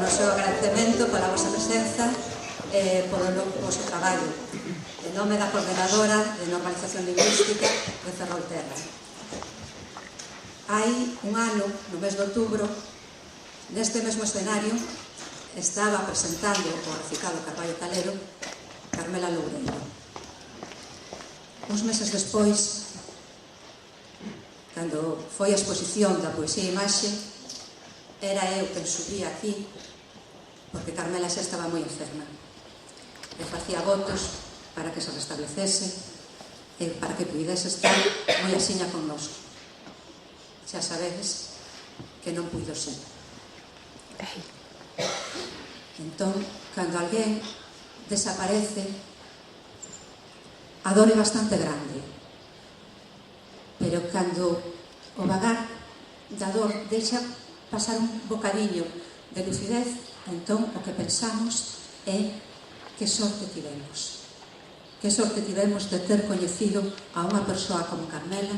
noso agradecemento pola vosa presenza e polo vosso traballo en nome da Coordenadora de Normalización Lingüística de Ferrolterra. Hai un ano, no mes de outubro, neste mesmo escenario estaba presentando o reciclado Carballo Calero Carmela Loureiro. Uns meses despois, cando foi a exposición da poesía e imaxe, era eu quen subía aquí porque Carmela xa estaba moi enferma e facía votos para que se restablecese e para que pudese estar moi asiña connosco. Xa sabedes que non puido ser. Entón, cando alguén desaparece, a dor é bastante grande, pero cando o vagar da dor deixa pasar un bocadiño de lucidez, entón o que pensamos é que sorte tivemos. Que sorte tivemos de ter coñecido a unha persoa como Carmela,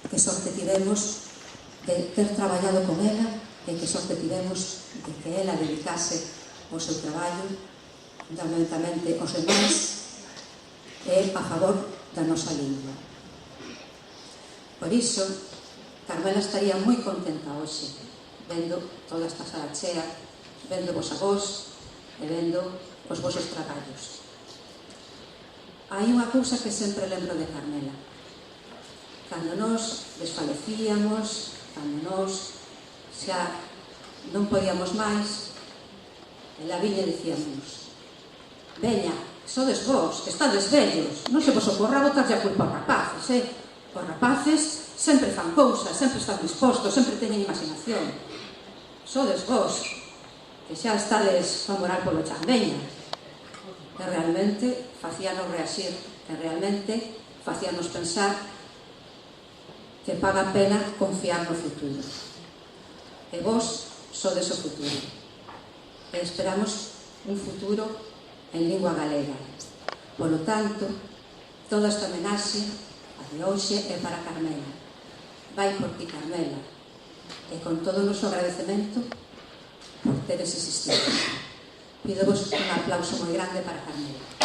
que sorte tivemos de ter traballado con ela e que sorte tivemos de que ela dedicase o seu traballo fundamentalmente aos demais e a favor da nosa lingua. Por iso, Carmela estaría moi contenta hoxe vendo toda esta sala chea, vendo vos a vos e vendo os vosos traballos. Hai unha cousa que sempre lembro de Carmela. Cando nos desfalecíamos, cando nos xa non podíamos máis, ela viña e dicíamos: veña, sodes vos, que estades vellos, non se vos ocorra botarlle a culpa aos rapaces, Os rapaces sempre fan cousas, sempre están dispostos, sempre teñen imaginación. Sodes vos, que xa estades a morar polo chan, veña. E realmente facíanos reaxir, e realmente facíanos pensar que paga pena confiar no futuro. E vos sodes o futuro. E esperamos un futuro en lingua galega. Polo tanto, toda esta homenaxe a de hoxe é para Carmela. Vai por ti, Carmela. E con todo o noso agradecemento por teres existido. Pido vos un aplauso moi grande para Carmela.